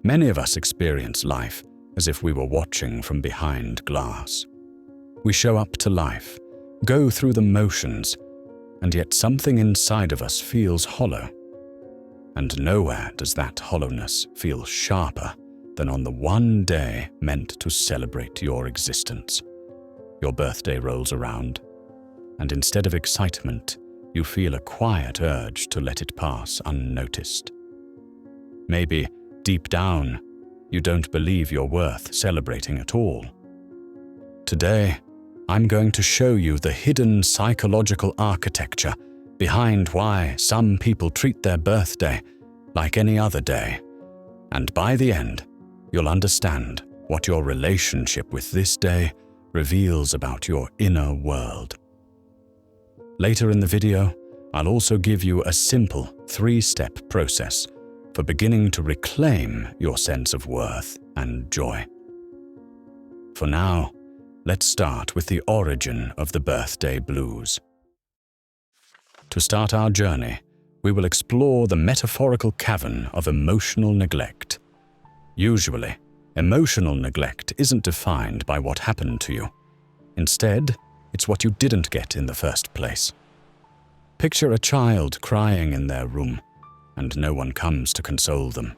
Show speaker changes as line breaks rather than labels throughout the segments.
Many of us experience life as if we were watching from behind glass. We show up to life, go through the motions, and yet something inside of us feels hollow. And nowhere does that hollowness feel sharper than on the one day meant to celebrate your existence. Your birthday rolls around, and instead of excitement, you feel a quiet urge to let it pass unnoticed. Maybe, deep down, you don't believe you're worth celebrating at all. Today, I'm going to show you the hidden psychological architecture behind why some people treat their birthday like any other day. And by the end, you'll understand what your relationship with this day reveals about your inner world. Later in the video, I'll also give you a simple 3-step process for beginning to reclaim your sense of worth and joy. For now, let's start with the origin of the birthday blues. To start our journey, we will explore the metaphorical cavern of emotional neglect. Usually, emotional neglect isn't defined by what happened to you. Instead, it's what you didn't get in the first place. Picture a child crying in their room, and no one comes to console them.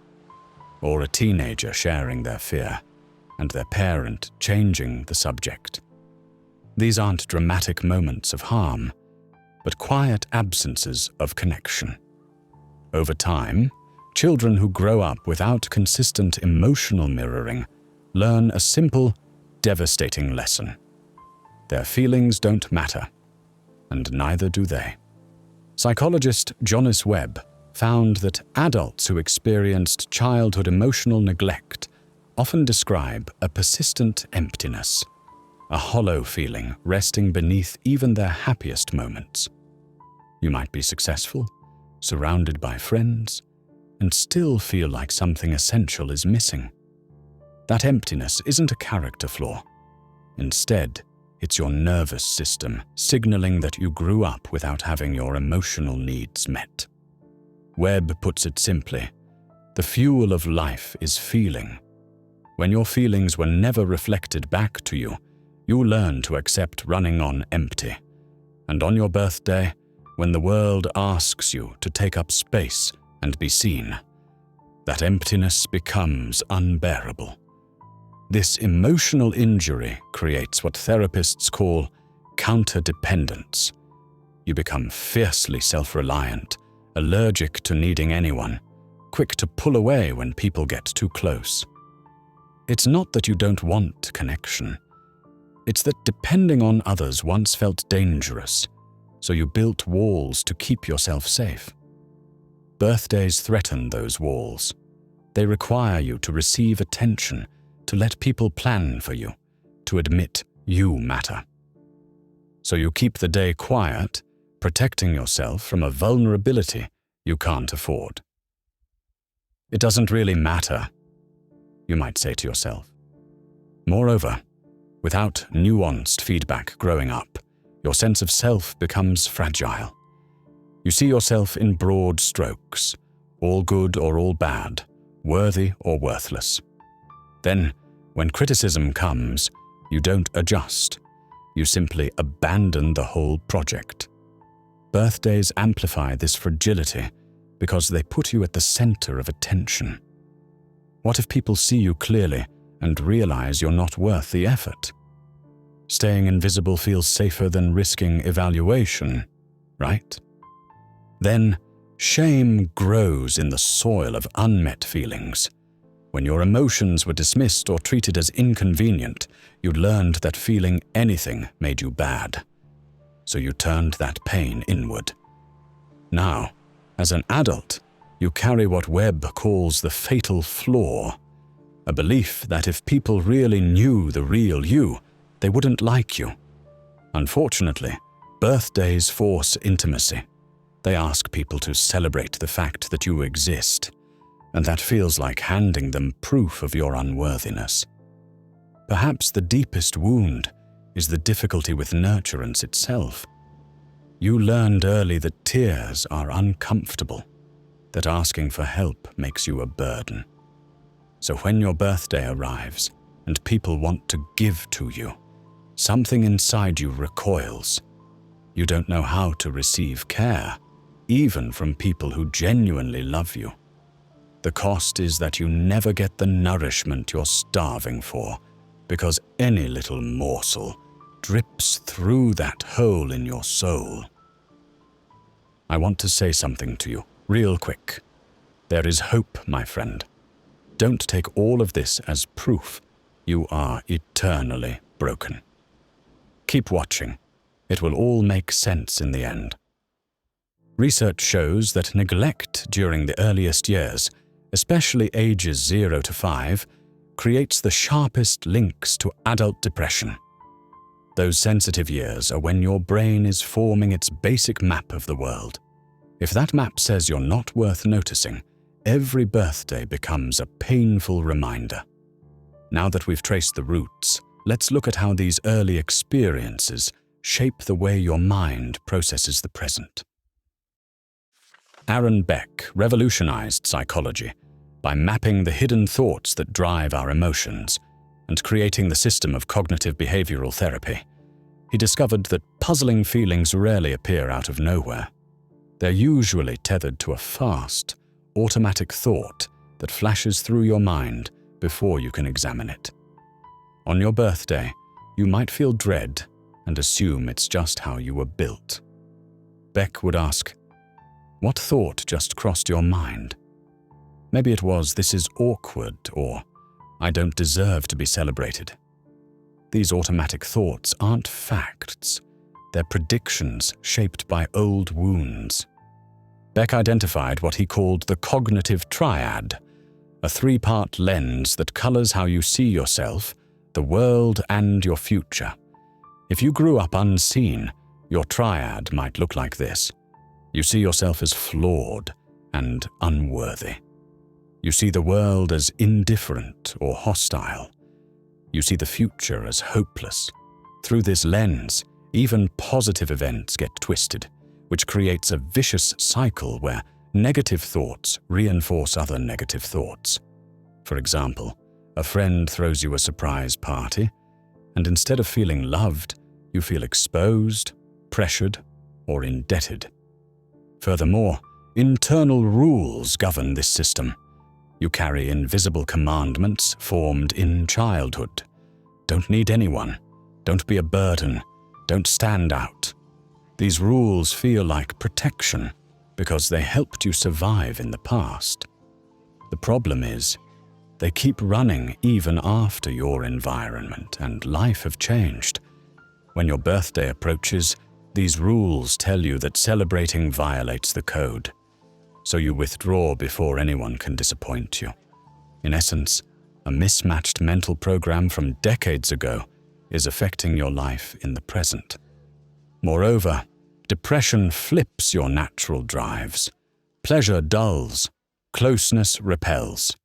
Or a teenager sharing their fear, and their parent changing the subject. These aren't dramatic moments of harm, but quiet absences of connection. Over time, children who grow up without consistent emotional mirroring learn a simple, devastating lesson. Their feelings don't matter, and neither do they. Psychologist Jonas Webb found that adults who experienced childhood emotional neglect often describe a persistent emptiness, a hollow feeling resting beneath even their happiest moments. You might be successful, surrounded by friends, and still feel like something essential is missing. That emptiness isn't a character flaw. Instead, it's your nervous system signaling that you grew up without having your emotional needs met. Webb puts it simply, the fuel of life is feeling. When your feelings were never reflected back to you, you learn to accept running on empty. And on your birthday, when the world asks you to take up space and be seen, that emptiness becomes unbearable. This emotional injury creates what therapists call counterdependence. You become fiercely self-reliant, allergic to needing anyone, quick to pull away when people get too close. It's not that you don't want connection. It's that depending on others once felt dangerous, so you built walls to keep yourself safe. Birthdays threaten those walls. They require you to receive attention, to let people plan for you, to admit you matter. So you keep the day quiet, protecting yourself from a vulnerability you can't afford. It doesn't really matter, you might say to yourself. Moreover, without nuanced feedback growing up, your sense of self becomes fragile. You see yourself in broad strokes, all good or all bad, worthy or worthless. Then, when criticism comes, you don't adjust. You simply abandon the whole project. Birthdays amplify this fragility because they put you at the center of attention. What if people see you clearly and realize you're not worth the effort? Staying invisible feels safer than risking evaluation, right? Then, shame grows in the soil of unmet feelings. When your emotions were dismissed or treated as inconvenient, you learned that feeling anything made you bad. So you turned that pain inward. Now, as an adult, you carry what Webb calls the fatal flaw, a belief that if people really knew the real you, they wouldn't like you. Unfortunately, birthdays force intimacy. They ask people to celebrate the fact that you exist, and that feels like handing them proof of your unworthiness. Perhaps the deepest wound is the difficulty with nurturance itself. You learned early that tears are uncomfortable, that asking for help makes you a burden. So when your birthday arrives and people want to give to you, something inside you recoils. You don't know how to receive care, even from people who genuinely love you. The cost is that you never get the nourishment you're starving for, because any little morsel drips through that hole in your soul. I want to say something to you, real quick. There is hope, my friend. Don't take all of this as proof you are eternally broken. Keep watching. It will all make sense in the end. Research shows that neglect during the earliest years, especially ages 0 to 5, creates the sharpest links to adult depression. Those sensitive years are when your brain is forming its basic map of the world. If that map says you're not worth noticing, every birthday becomes a painful reminder. Now that we've traced the roots, let's look at how these early experiences shape the way your mind processes the present. Aaron Beck revolutionized psychology by mapping the hidden thoughts that drive our emotions and creating the system of cognitive behavioral therapy. He discovered that puzzling feelings rarely appear out of nowhere. They're usually tethered to a fast, automatic thought that flashes through your mind before you can examine it. On your birthday, you might feel dread and assume it's just how you were built. Beck would ask, "What thought just crossed your mind?" Maybe it was, "This is awkward," or "I don't deserve to be celebrated." These automatic thoughts aren't facts. They're predictions shaped by old wounds. Beck identified what he called the cognitive triad, a 3-part lens that colors how you see yourself, the world, and your future. If you grew up unseen, your triad might look like this. You see yourself as flawed and unworthy. You see the world as indifferent or hostile. You see the future as hopeless. Through this lens, even positive events get twisted, which creates a vicious cycle where negative thoughts reinforce other negative thoughts. For example, a friend throws you a surprise party, and instead of feeling loved, you feel exposed, pressured, or indebted. Furthermore, internal rules govern this system. You carry invisible commandments formed in childhood. Don't need anyone. Don't be a burden. Don't stand out. These rules feel like protection because they helped you survive in the past. The problem is, they keep running even after your environment and life have changed. When your birthday approaches, these rules tell you that celebrating violates the code, so you withdraw before anyone can disappoint you. In essence, a mismatched mental program from decades ago is affecting your life in the present. Moreover, depression flips your natural drives. Pleasure dulls, closeness repels.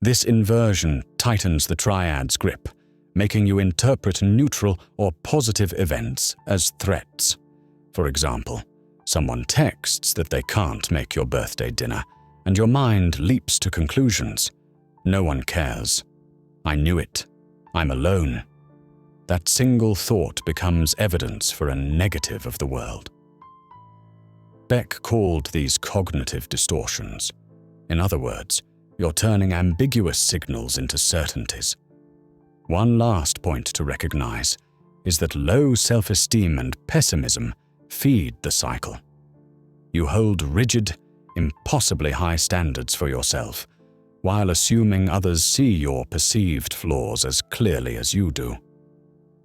This inversion tightens the triad's grip, making you interpret neutral or positive events as threats. For example, someone texts that they can't make your birthday dinner, and your mind leaps to conclusions. No one cares. I knew it. I'm alone. That single thought becomes evidence for a negative of the world. Beck called these cognitive distortions. In other words, you're turning ambiguous signals into certainties. One last point to recognize is that low self-esteem and pessimism feed the cycle. You hold rigid, impossibly high standards for yourself, while assuming others see your perceived flaws as clearly as you do.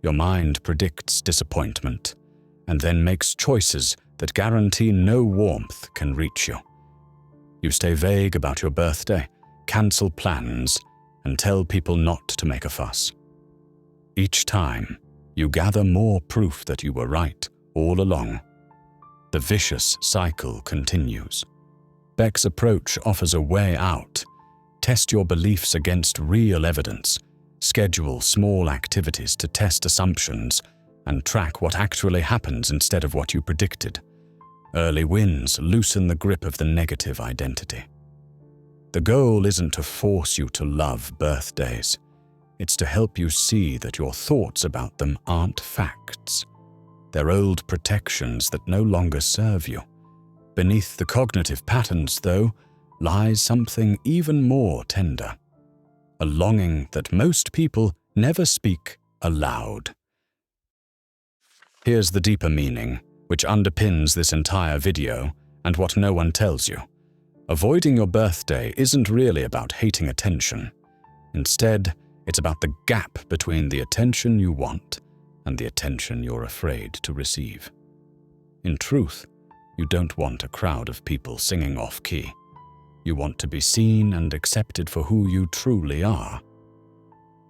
Your mind predicts disappointment, and then makes choices that guarantee no warmth can reach you. You stay vague about your birthday, cancel plans, and tell people not to make a fuss. Each time, you gather more proof that you were right all along. The vicious cycle continues. Beck's approach offers a way out. Test your beliefs against real evidence, schedule small activities to test assumptions, and track what actually happens instead of what you predicted. Early wins loosen the grip of the negative identity. The goal isn't to force you to love birthdays. It's to help you see that your thoughts about them aren't facts. They're old protections that no longer serve you. Beneath the cognitive patterns, though, lies something even more tender. A longing that most people never speak aloud. Here's the deeper meaning, which underpins this entire video and what no one tells you. Avoiding your birthday isn't really about hating attention. Instead, it's about the gap between the attention you want and the attention you're afraid to receive. In truth, you don't want a crowd of people singing off-key. You want to be seen and accepted for who you truly are.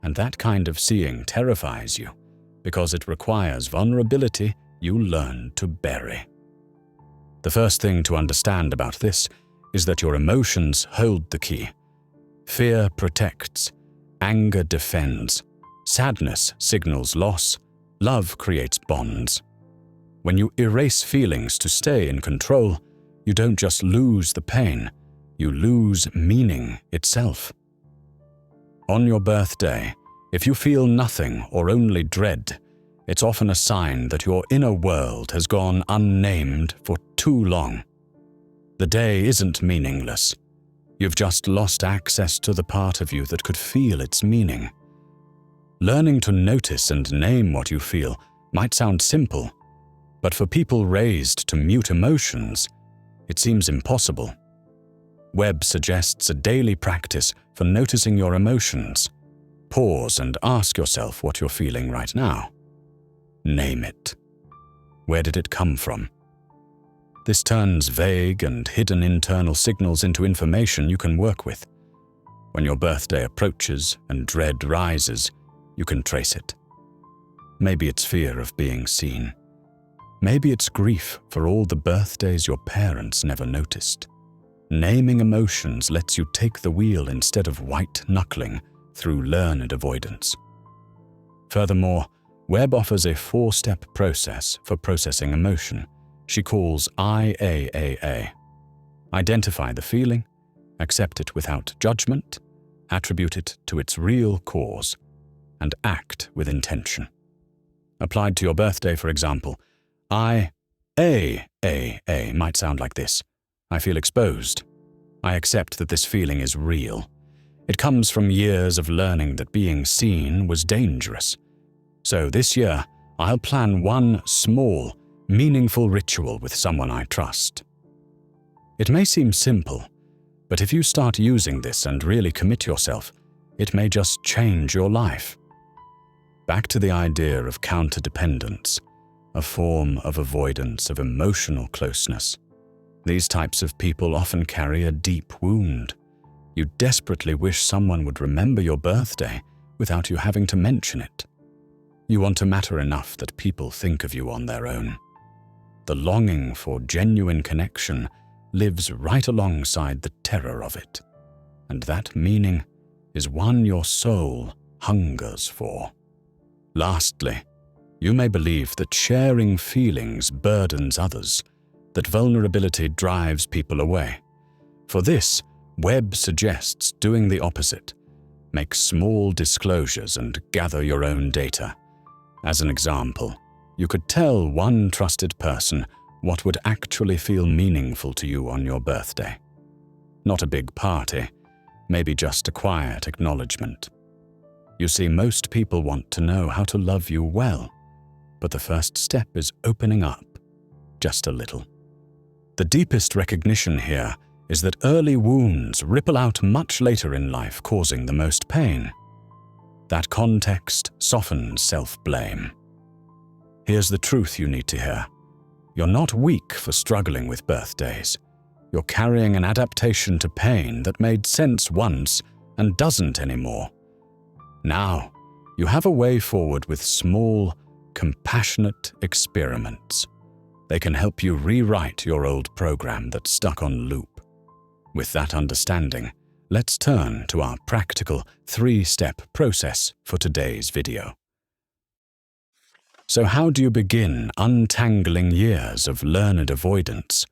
And that kind of seeing terrifies you because it requires vulnerability you learn to bury. The first thing to understand about this is that your emotions hold the key. Fear protects, anger defends, sadness signals loss, love creates bonds. When you erase feelings to stay in control, you don't just lose the pain, you lose meaning itself. On your birthday, if you feel nothing or only dread, it's often a sign that your inner world has gone unnamed for too long. The day isn't meaningless. You've just lost access to the part of you that could feel its meaning. Learning to notice and name what you feel might sound simple, but for people raised to mute emotions, it seems impossible. Webb suggests a daily practice for noticing your emotions. Pause and ask yourself what you're feeling right now. Name it. Where did it come from? This turns vague and hidden internal signals into information you can work with. When your birthday approaches and dread rises, you can trace it. Maybe it's fear of being seen. Maybe it's grief for all the birthdays your parents never noticed. Naming emotions lets you take the wheel instead of white-knuckling through learned avoidance. Furthermore, Webb offers a 4-step process for processing emotion she calls IAAA. Identify the feeling, accept it without judgment, attribute it to its real cause, and act with intention. Applied to your birthday, for example, IAAA might sound like this. I feel exposed. I accept that this feeling is real. It comes from years of learning that being seen was dangerous. So this year, I'll plan one small, meaningful ritual with someone I trust. It may seem simple, but if you start using this and really commit yourself, it may just change your life. Back to the idea of counterdependence, a form of avoidance of emotional closeness. These types of people often carry a deep wound. You desperately wish someone would remember your birthday without you having to mention it. You want to matter enough that people think of you on their own. The longing for genuine connection lives right alongside the terror of it, and that meaning is one your soul hungers for. Lastly, you may believe that sharing feelings burdens others, that vulnerability drives people away. For this, Webb suggests doing the opposite. Make small disclosures and gather your own data. As an example, you could tell one trusted person what would actually feel meaningful to you on your birthday. Not a big party, maybe just a quiet acknowledgement. You see, most people want to know how to love you well, but the first step is opening up, just a little. The deepest recognition here is that early wounds ripple out much later in life, causing the most pain. That context softens self-blame. Here's the truth you need to hear. You're not weak for struggling with birthdays. You're carrying an adaptation to pain that made sense once and doesn't anymore. Now, you have a way forward with small, compassionate experiments. They can help you rewrite your old program that's stuck on loop. With that understanding, let's turn to our practical 3-step process for today's video. So how do you begin untangling years of learned avoidance?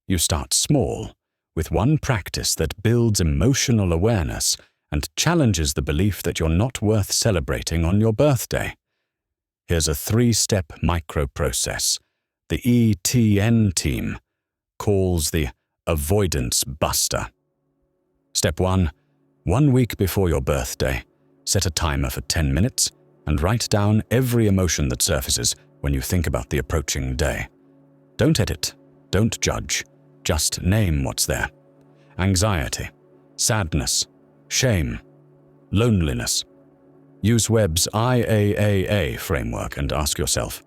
You start small, with one practice that builds emotional awareness and challenges the belief that you're not worth celebrating on your birthday. Here's a 3-step micro-process the ETN team calls the avoidance buster. Step 1. 1 week before your birthday, set a timer for 10 minutes and write down every emotion that surfaces when you think about the approaching day. Don't edit, don't judge, just name what's there. Anxiety, sadness, shame, loneliness. Use Webb's IAAA framework and ask yourself,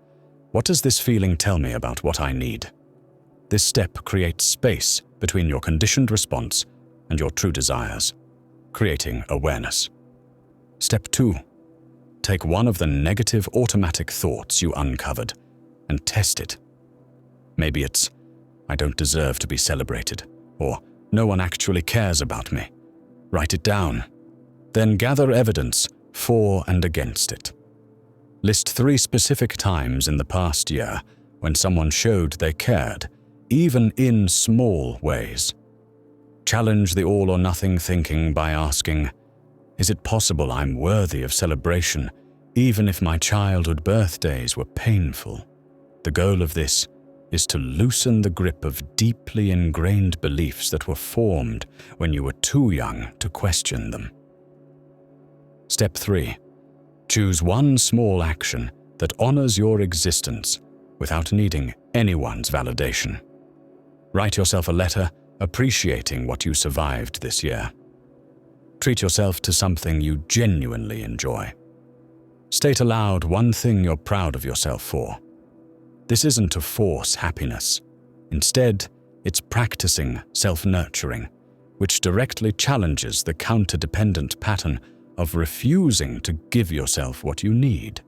what does this feeling tell me about what I need? This step creates space between your conditioned response and your true desires, creating awareness. Step 2. Take one of the negative automatic thoughts you uncovered and test it. Maybe it's, I don't deserve to be celebrated, or no one actually cares about me. Write it down. Then gather evidence for and against it. List 3 specific times in the past year when someone showed they cared, even in small ways. Challenge the all-or-nothing thinking by asking, is it possible I'm worthy of celebration, even if my childhood birthdays were painful? The goal of this is to loosen the grip of deeply ingrained beliefs that were formed when you were too young to question them. Step 3. Choose one small action that honors your existence without needing anyone's validation. Write yourself a letter appreciating what you survived this year. Treat yourself to something you genuinely enjoy. State aloud one thing you're proud of yourself for. This isn't to force happiness. Instead, it's practicing self-nurturing, which directly challenges the counter-dependent pattern of refusing to give yourself what you need.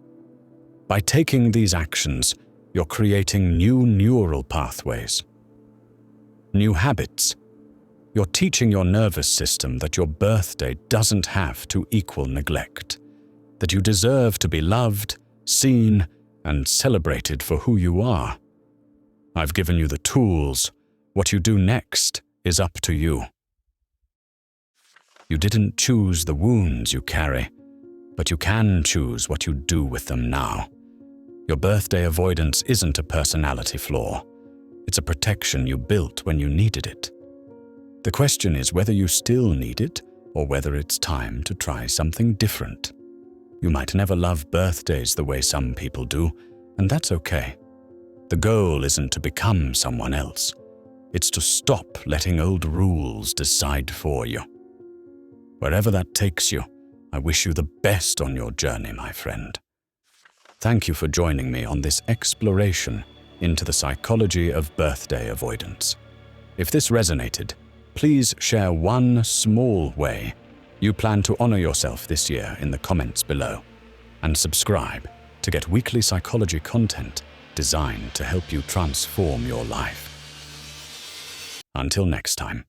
By taking these actions, you're creating new neural pathways, new habits. You're teaching your nervous system that your birthday doesn't have to equal neglect, that you deserve to be loved, seen, and celebrated for who you are. I've given you the tools. What you do next is up to you. You didn't choose the wounds you carry, but you can choose what you do with them now. Your birthday avoidance isn't a personality flaw. It's a protection you built when you needed it. The question is whether you still need it or whether it's time to try something different. You might never love birthdays the way some people do, and that's okay. The goal isn't to become someone else. It's to stop letting old rules decide for you. Wherever that takes you, I wish you the best on your journey, my friend. Thank you for joining me on this exploration into the psychology of birthday avoidance. If this resonated, please share one small way you plan to honor yourself this year in the comments below, and subscribe to get weekly psychology content designed to help you transform your life. Until next time.